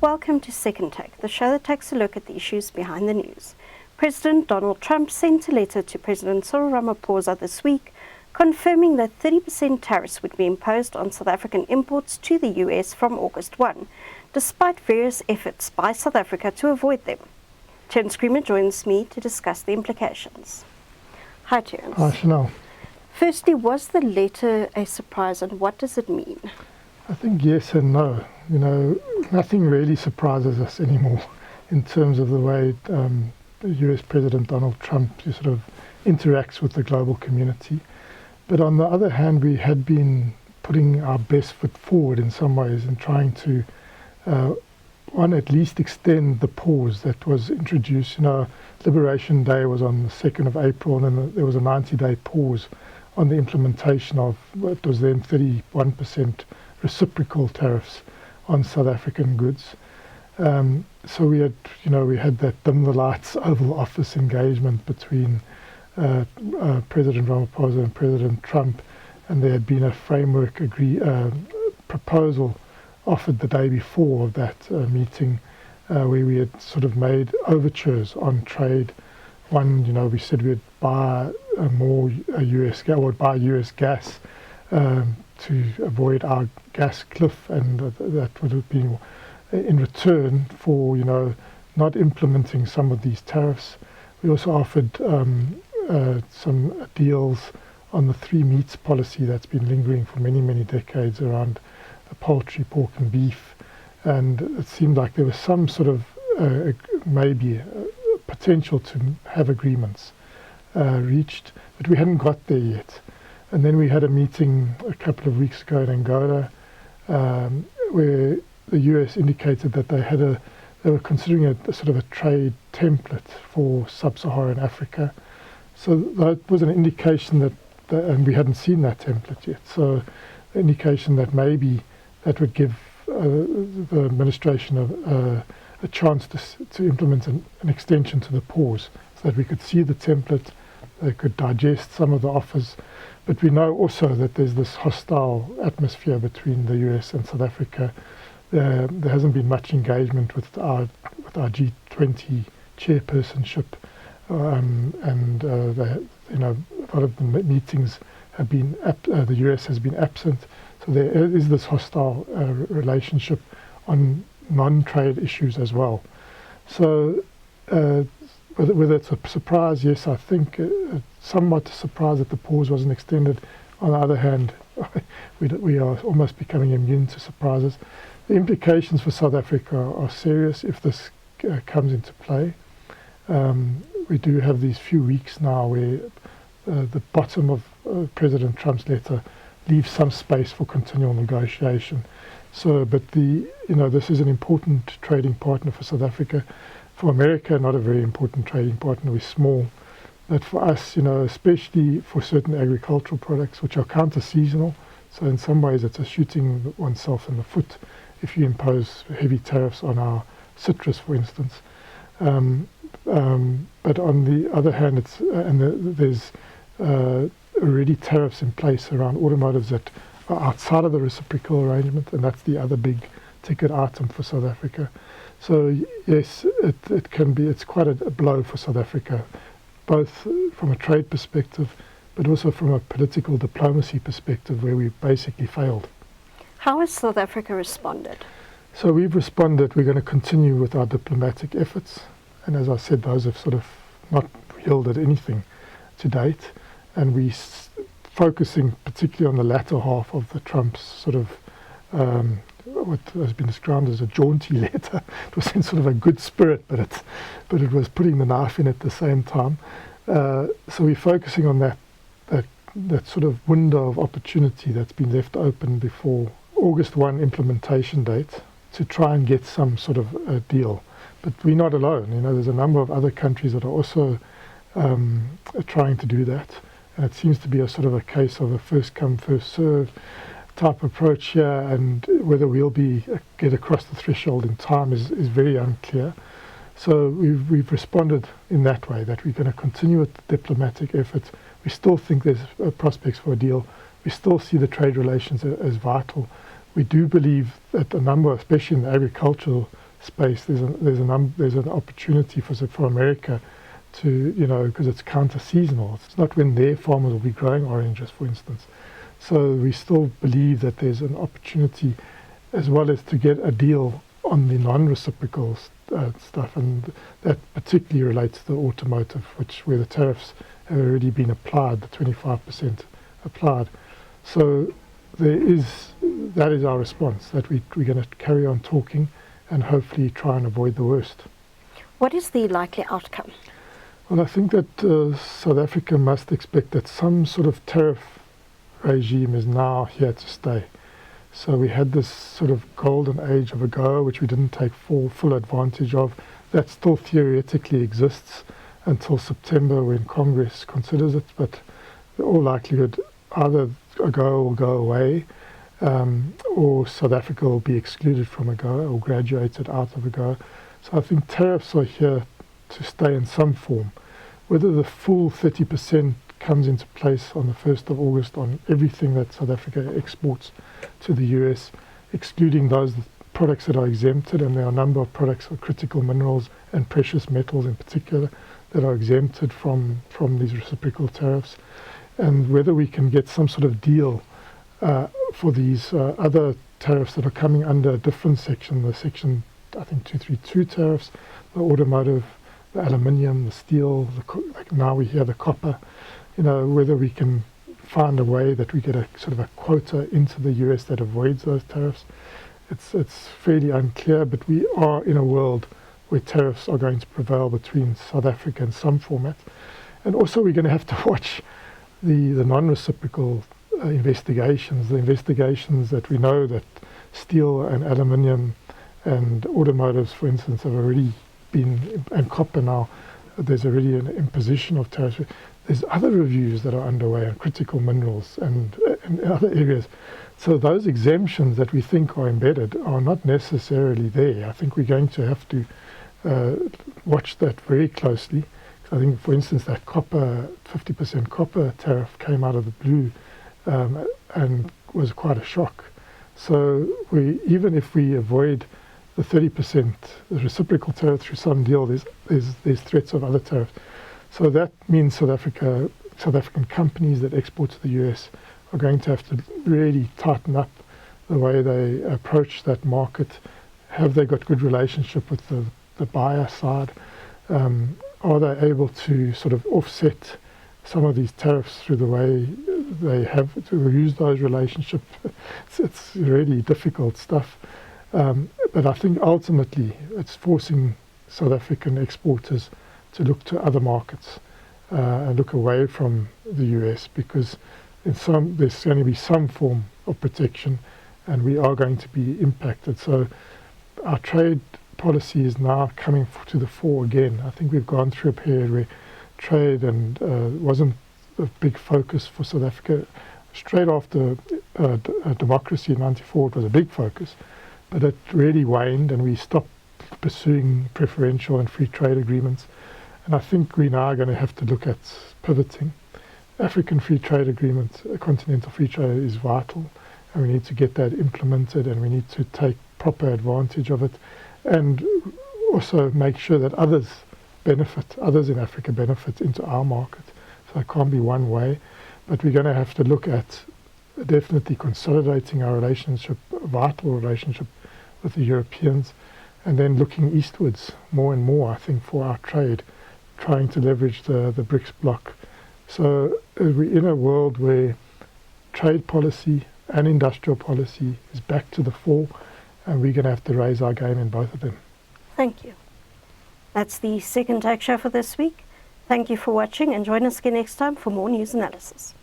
welcome to Second Take, the show that takes a look at the issues behind the news. President Donald Trump sent a letter to President Cyril Ramaphosa this week confirming that 30% tariffs would be imposed on South African imports to the US from August 1, despite various efforts by South Africa to avoid them. Terence Creamer joins me to discuss the implications. Hi, Terence. Hi, Chanel. Firstly, was the letter a surprise, and what does it mean? I think yes and no. You know, nothing really surprises us anymore in terms of the way the US President Donald Trump sort of interacts with the global community. But on the other hand, we had been putting our best foot forward in some ways and trying to, at least extend the pause that was introduced. You know, Liberation Day was on the 2nd of April, and then there was a 90-day pause on the implementation of what was then 31% reciprocal tariffs on South African goods. So we had that dim the lights Oval Office engagement between President Ramaphosa and President Trump, and there had been a framework proposal offered the day before of that meeting, where we had sort of made overtures on trade. One, we said we'd buy more US gas, or buy US gas to avoid our gas cliff, and that would have been in return for not implementing some of these tariffs. We also offered some deals on the three meats policy that's been lingering for many decades around poultry, pork and beef, and it seemed like there was some sort of maybe potential to have agreements reached, but we hadn't got there yet. And then we had a meeting a couple of weeks ago in Angola, where the US indicated that they were considering a sort of a trade template for sub-Saharan Africa. So that was an indication that and we hadn't seen that template yet. So the indication that maybe that would give the administration a chance to implement an extension to the pause, so that we could see the template, they could digest some of the offers. But we know also that there's this hostile atmosphere between the US and South Africa. There hasn't been much engagement with our G20 chairpersonship, and a lot of the meetings have been the US has been absent. So there is this hostile relationship on non-trade issues as well. So whether it's a surprise, yes, I think somewhat surprised that the pause wasn't extended. On the other hand, we are almost becoming immune to surprises. The implications for South Africa are serious if this comes into play. We do have these few weeks now where the bottom of President Trump's letter leaves some space for continual negotiation. So, but this is an important trading partner for South Africa. For America, not a very important trading partner. We're small. But for us, especially for certain agricultural products which are counter-seasonal, so in some ways it's a shooting oneself in the foot if you impose heavy tariffs on our citrus, for instance. But on the other hand, there's already tariffs in place around automotives that are outside of the reciprocal arrangement, and that's the other big ticket item for South Africa. So yes, it's quite a blow for South Africa, both from a trade perspective, but also from a political diplomacy perspective, where we basically failed. How has South Africa responded? So we've responded. We're going to continue with our diplomatic efforts, and as I said, those have sort of not yielded anything to date, and we're focusing particularly on the latter half of the Trump's sort of what has been described as a jaunty letter. It was in sort of a good spirit, but it was putting the knife in at the same time. So we're focusing on that sort of window of opportunity that's been left open before August 1 implementation date to try and get some sort of a deal. But we're not alone. There's a number of other countries that are also trying to do that, and it seems to be a sort of a case of a first come, first serve type approach here, and whether we'll get across the threshold in time is very unclear. So we've responded in that way, that we're going to continue with the diplomatic efforts. We still think there's prospects for a deal. We still see the trade relations as vital. We do believe that a number, especially in the agricultural space. There's an opportunity for America to, because it's counter-seasonal. It's not when their farmers will be growing oranges, for instance. So we still believe that there's an opportunity, as well as to get a deal on the non-reciprocal stuff, and that particularly relates to the automotive, where the tariffs have already been applied, the 25% applied. So that is our response, that we're going to carry on talking and hopefully try and avoid the worst. What is the likely outcome? Well, I think that South Africa must expect that some sort of tariff regime is now here to stay. So we had this sort of golden age of AGOA, which we didn't take full advantage of. That still theoretically exists until September, when Congress considers it, but in all likelihood either AGOA will go away, or South Africa will be excluded from AGOA or graduated out of AGOA. So I think tariffs are here to stay in some form. Whether the full 30% comes into place on the 1st of August on everything that South Africa exports to the US, excluding those products that are exempted, and there are a number of products of critical minerals and precious metals in particular that are exempted from these reciprocal tariffs, and whether we can get some sort of deal for these other tariffs that are coming under a different section, the section, I think, 232 tariffs, the automotive, the aluminium, the steel, like now we hear the copper, whether we can find a way that we get a sort of a quota into the US that avoids those tariffs. It's fairly unclear, but we are in a world where tariffs are going to prevail between South Africa in some format. And also we're going to have to watch the non-reciprocal investigations, the investigations that we know that steel and aluminium and automotives, for instance, have already been, and copper now, there's already an imposition of tariffs. There's other reviews that are underway on critical minerals and other areas. So those exemptions that we think are embedded are not necessarily there. I think we're going to have to watch that very closely. I think, for instance, that 50% copper tariff came out of the blue and was quite a shock. So even if we avoid the 30%, the reciprocal tariff through some deal, there's threats of other tariffs. So that means South African companies that export to the US are going to have to really tighten up the way they approach that market. Have they got good relationship with the buyer side? Are they able to sort of offset some of these tariffs through the way they have to use those relationships? It's really difficult stuff. But I think ultimately it's forcing South African exporters to look to other markets and look away from the US, because there's going to be some form of protection and we are going to be impacted. So our trade policy is now coming to the fore again. I think we've gone through a period where trade wasn't a big focus for South Africa. Straight after democracy in '94, it was a big focus, but it really waned and we stopped pursuing preferential and free trade agreements. And I think we now are going to have to look at pivoting. African free trade agreement, continental free trade, is vital, and we need to get that implemented, and we need to take proper advantage of it, and also make sure that others in Africa benefit into our market. So it can't be one way, but we're going to have to look at definitely consolidating our vital relationship with the Europeans, and then looking eastwards more and more, I think, for our trade, trying to leverage the BRICS bloc. So we're in a world where trade policy and industrial policy is back to the fore, and we're going to have to raise our game in both of them. Thank you. That's the Second Take Show for this week. Thank you for watching, and join us again next time for more news analysis.